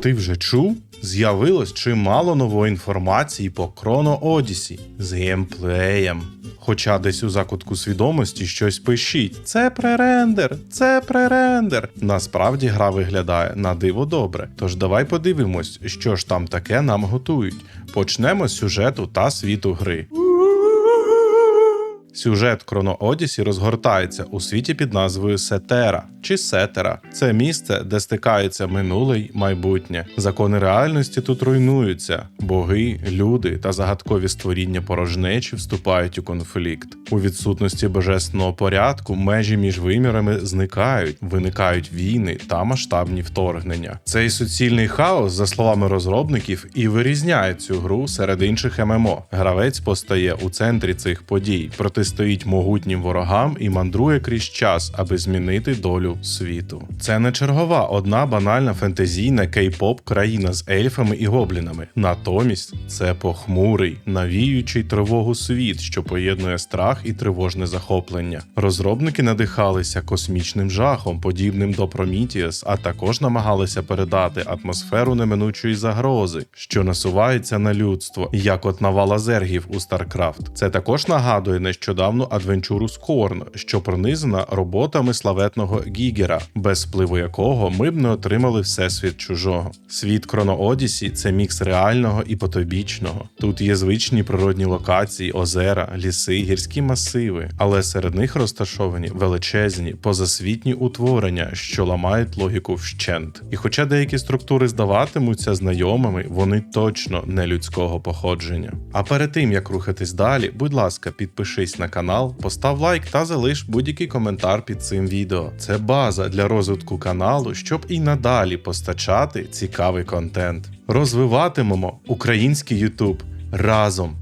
Ти вже чув? З'явилось чимало нової інформації по Chrono Odyssey з геймплеєм. Хоча десь у закутку свідомості щось пишіть «Це пререндер! Це пререндер!». Насправді гра виглядає на диво добре. Тож давай подивимось, що ж там таке нам готують. Почнемо з сюжету та світу гри. Сюжет Chrono Odyssey розгортається у світі під назвою Сетера чи Сетера. Це місце, де стикаються минуле й майбутнє. Закони реальності тут руйнуються. Боги, люди та загадкові створіння порожнечі вступають у конфлікт. У відсутності божественного порядку межі між вимірами зникають, виникають війни та масштабні вторгнення. Цей суцільний хаос, за словами розробників, і вирізняє цю гру серед інших ММО. Гравець постає у центрі цих подій, протистоїть могутнім ворогам і мандрує крізь час, аби змінити долю світу. Це не чергова одна банальна фентезійна кей-поп країна з ельфами і гоблінами. Натомість це похмурий, навіюючий тривогу світ, що поєднує страх і тривожне захоплення. Розробники надихалися космічним жахом, подібним до Prometheus, а також намагалися передати атмосферу неминучої загрози, що насувається на людство, як от навала зергів у StarCraft. Це також нагадує нещодавну адвенчуру Scorn, що пронизана роботами славетного Гігера, без впливу якого ми б не отримали всесвіт чужого. Світ Chrono Odyssey – це мікс реального і потойбічного. Тут є звичні природні локації, озера, ліси, гірські масиви, але серед них розташовані величезні, позасвітні утворення, що ламають логіку вщент. І хоча деякі структури здаватимуться знайомими, вони точно не людського походження. А перед тим, як рухатись далі, будь ласка, підпишись на канал, постав лайк та залиш будь-який коментар під цим відео. Це база для розвитку каналу, щоб і надалі постачати цікавий контент. Розвиватимемо український YouTube разом.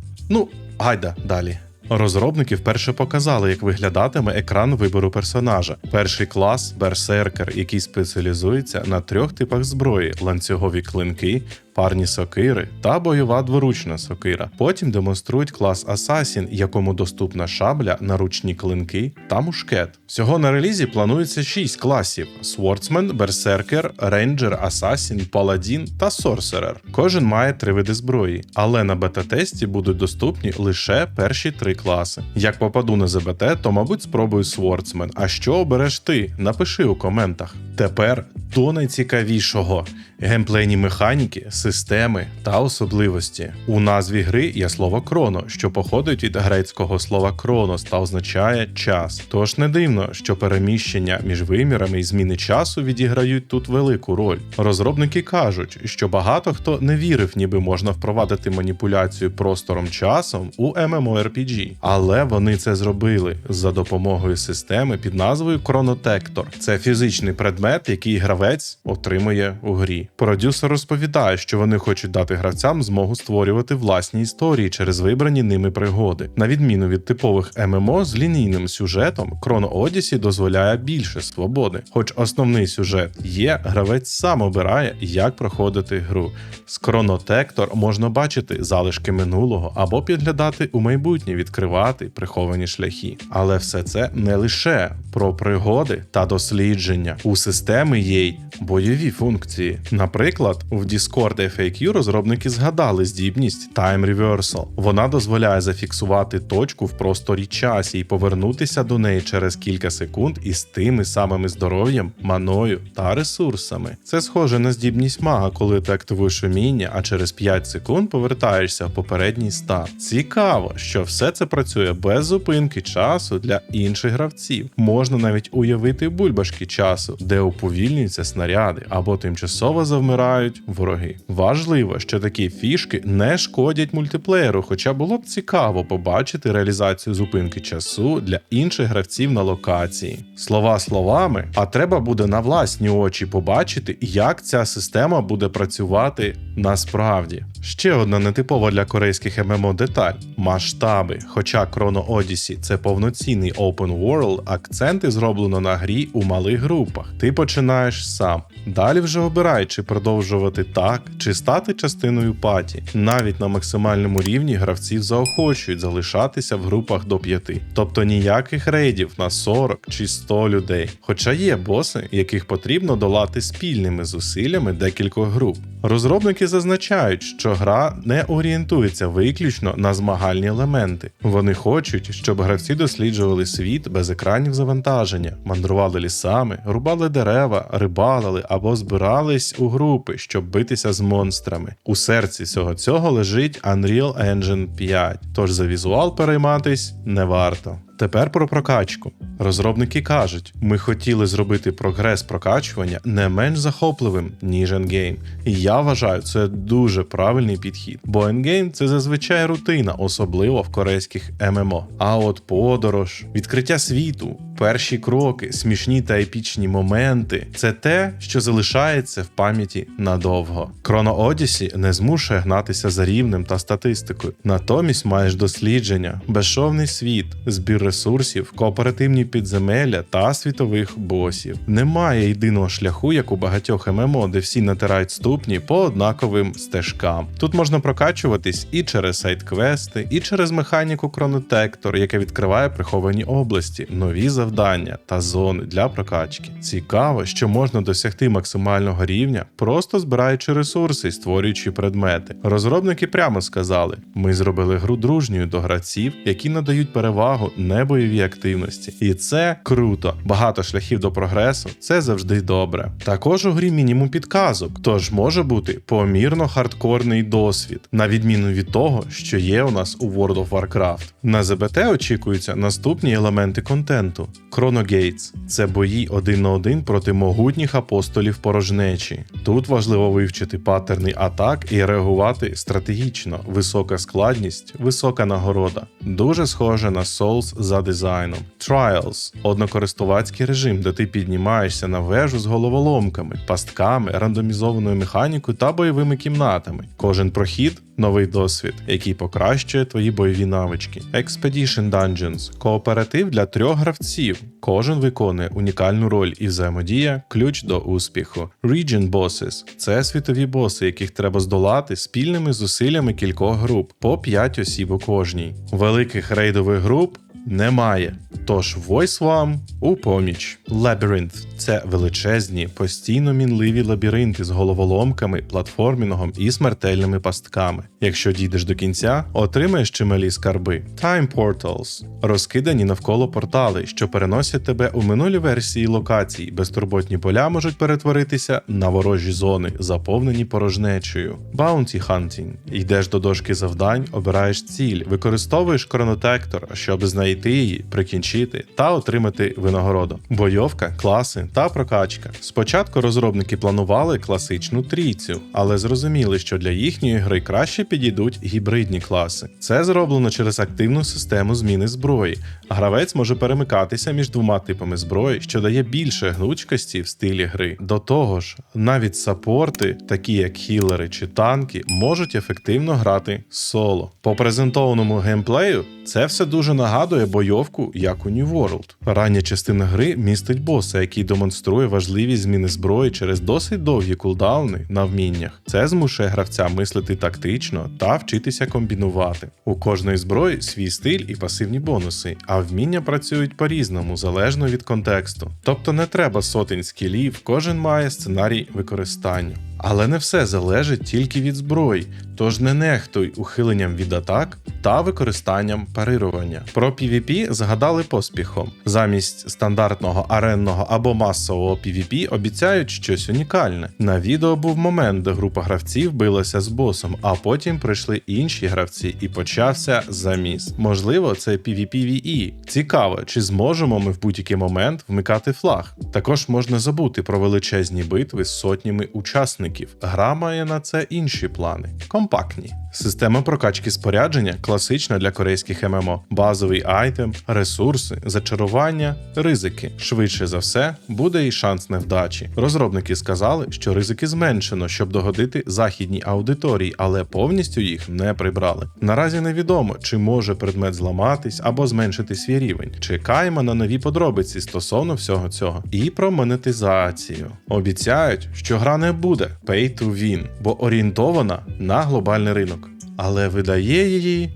Гайда далі. Розробники вперше показали, як виглядатиме екран вибору персонажа. Перший клас – Берсеркер, який спеціалізується на 3 типах зброї – ланцюгові клинки, парні сокири та бойова дворучна сокира. Потім демонструють клас Асасін, якому доступна шабля, наручні клинки та мушкет. Всього на релізі планується 6 класів – Swordsman, Берсеркер, Рейнджер, Асасін, Паладін та Сорсерер. Кожен має 3 види зброї, але на бета-тесті будуть доступні лише перші 3 класи. Як попаду на ЗБТ, то мабуть спробую Swordsman. А що обереш ти? Напиши у коментах. Тепер до найцікавішого – геймплейні механіки, системи та особливості. У назві гри є слово «Chrono», що походить від грецького слова «chronos» та означає «час». Тож не дивно, що переміщення між вимірами і зміни часу відіграють тут велику роль. Розробники кажуть, що багато хто не вірив, ніби можна впровадити маніпуляцію простором-часом у MMORPG. Але вони це зробили за допомогою системи під назвою Chronotector. Це фізичний предмет, який гравець отримує у грі. Продюсер розповідає, що вони хочуть дати гравцям змогу створювати власні історії через вибрані ними пригоди. На відміну від типових ММО з лінійним сюжетом, Chrono Odyssey дозволяє більше свободи. Хоч основний сюжет є, гравець сам обирає, як проходити гру. З Chronotector можна бачити залишки минулого або підглядати у майбутнє, відкривати приховані шляхи. Але все це не лише про пригоди та дослідження. У системи є й бойові функції. Наприклад, в Discord FAQ розробники згадали здібність Time Reversal. Вона дозволяє зафіксувати точку в просторі-часі і повернутися до неї через кілька секунд із тими самими здоров'ям, маною та ресурсами. Це схоже на здібність мага, коли ти активуєш уміння, а через 5 секунд повертаєшся в попередній стан. Цікаво, що все це працює без зупинки часу для інших гравців. Можна навіть уявити бульбашки часу, де уповільнюються снаряди або тимчасово завмирають вороги. Важливо, що такі фішки не шкодять мультиплеєру, хоча було б цікаво побачити реалізацію зупинки часу для інших гравців на локації. Слова словами, а треба буде на власні очі побачити, як ця система буде працювати Насправді, ще одна нетипова для корейських ММО деталь – масштаби. Хоча Chrono Odyssey – це повноцінний open world, акценти зроблено на грі у малих групах. Ти починаєш сам. Далі вже обирай, чи продовжувати так, чи стати частиною паті. Навіть на максимальному рівні гравців заохочують залишатися в групах до 5. Тобто ніяких рейдів на 40 чи 100 людей. Хоча є боси, яких потрібно долати спільними зусиллями декількох груп. Розробники зазначають, що гра не орієнтується виключно на змагальні елементи. Вони хочуть, щоб гравці досліджували світ без екранів завантаження, мандрували лісами, рубали дерева, рибалили або збирались у групи, щоб битися з монстрами. У серці всього цього лежить Unreal Engine 5, тож за візуал перейматись не варто. Тепер про прокачку. Розробники кажуть, ми хотіли зробити прогрес прокачування не менш захопливим, ніж ендгейм. І я вважаю, це дуже правильний підхід, бо ендгейм – це зазвичай рутина, особливо в корейських ММО. А от подорож, відкриття світу, перші кроки, смішні та епічні моменти – це те, що залишається в пам'яті надовго. Chrono Odyssey не змушує гнатися за рівнем та статистикою. Натомість маєш дослідження, безшовний світ, збір ресурсів, кооперативні підземелля та світових босів. Немає єдиного шляху, як у багатьох ММО, де всі натирають ступні по однаковим стежкам. Тут можна прокачуватись і через сайт-квести, і через механіку Chronotector, яка відкриває приховані області, нові завдання та зони для прокачки. Цікаво, що можна досягти максимального рівня, просто збираючи ресурси і створюючи предмети. Розробники прямо сказали, ми зробили гру дружньою до гравців, які надають перевагу небойовій активності. І це круто. Багато шляхів до прогресу – це завжди добре. Також у грі мінімум підказок, тож може бути помірно хардкорний досвід, на відміну від того, що є у нас у World of Warcraft. На ЗБТ очікуються наступні елементи контенту. Chrono Gates – це бої 1 на 1 проти могутніх апостолів порожнечі. Тут важливо вивчити паттерни атак і реагувати стратегічно. Висока складність, висока нагорода. Дуже схоже на Souls за дизайном. Trials – однокористувацький режим, де ти піднімаєшся на вежу з головоломками, пастками, рандомізованою механікою та бойовими кімнатами. Кожен прохід – новий досвід, який покращує твої бойові навички. Expedition Dungeons – кооператив для 3 гравців. Кожен виконує унікальну роль і взаємодія – ключ до успіху. Region Bosses – це світові боси, яких треба здолати спільними зусиллями кількох груп, по 5 осіб у кожній. Великих рейдових груп немає, тож Voice вам у поміч. Labyrinth – це величезні, постійно мінливі лабіринти з головоломками, платформінгом і смертельними пастками. Якщо дійдеш до кінця, отримаєш чималі скарби. Time Portals – розкидані навколо портали, що переносять тебе у минулі версії локацій. Безтурботні поля можуть перетворитися на ворожі зони, заповнені порожнечею. Bounty Hunting – йдеш до дошки завдань, обираєш ціль, використовуєш Chronotector, щоб знайти її, прикінчити та отримати винагороду. Бойовка, класи та прокачка. Спочатку розробники планували класичну трійцю, але зрозуміли, що для їхньої гри краще підійдуть гібридні класи. Це зроблено через активну систему зміни зброї. Гравець може перемикатися між 2 типами зброї, що дає більше гнучкості в стилі гри. До того ж, навіть саппорти, такі як хілери чи танки, можуть ефективно грати соло. По презентованому геймплею це все дуже нагадує бойовку, як у New World. Рання частина гри містить боса, який демонструє важливість зміни зброї через досить довгі кулдауни на вміннях. Це змушує гравця мислити тактично та вчитися комбінувати. У кожної зброї свій стиль і пасивні бонуси, а вміння працюють по-різному, залежно від контексту. Тобто не треба сотень скілів, кожен має сценарій використання. Але не все залежить тільки від зброї, тож не нехтуй ухиленням від атак та використанням парирування. Про PvP згадали поспіхом. Замість стандартного аренного або масового PvP обіцяють щось унікальне. На відео був момент, де група гравців билася з босом, а потім прийшли інші гравці і почався заміс. Можливо, це PvPvE. Цікаво, чи зможемо ми в будь-який момент вмикати флаг. Також можна забути про величезні битви з сотнями учасників. Гра має на це інші плани. Компактні. Система прокачки спорядження класична для корейських ММО. Базовий айтем, ресурси, зачарування, ризики. Швидше за все, буде і шанс невдачі. Розробники сказали, що ризики зменшено, щоб догодити західній аудиторії, але повністю їх не прибрали. Наразі невідомо, чи може предмет зламатись або зменшити свій рівень. Чекаємо на нові подробиці стосовно всього цього. І про монетизацію. Обіцяють, що гра не буде pay to win, бо орієнтована на глобальний ринок. Але видає її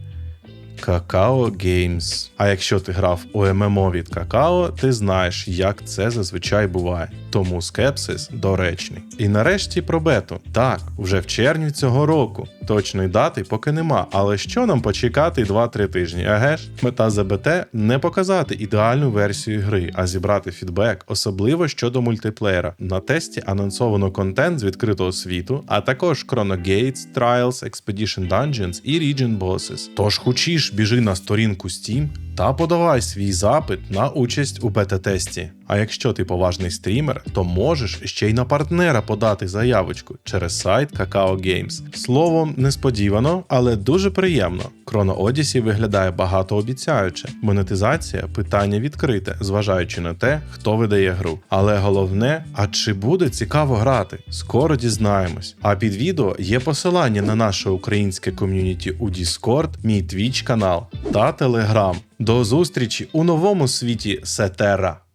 Kakao Games. А якщо ти грав у ММО від Kakao, ти знаєш, як це зазвичай буває. Тому скепсис доречний. І нарешті про бету. Так, вже в червні цього року. Точної дати поки нема, але що нам почекати 2-3 тижні, еге ж? Мета ЗБТ – не показати ідеальну версію гри, а зібрати фідбек, особливо щодо мультиплеєра. На тесті анонсовано контент з відкритого світу, а також Chrono Gates, Trials, Expedition Dungeons і Region Bosses. Тож хочеш, біжи на сторінку Steam та подавай свій запит на участь у бета-тесті. А якщо ти поважний стрімер, то можеш ще й на партнера подати заявочку через сайт Kakao Games. Словом, несподівано, але дуже приємно. Chrono Odyssey виглядає багатообіцяюче. Монетизація – питання відкрите, зважаючи на те, хто видає гру. Але головне, а чи буде цікаво грати? Скоро дізнаємось. А під відео є посилання на наше українське ком'юніті у Discord, мій Twitch канал та Telegram. До зустрічі у новому світі Сетера!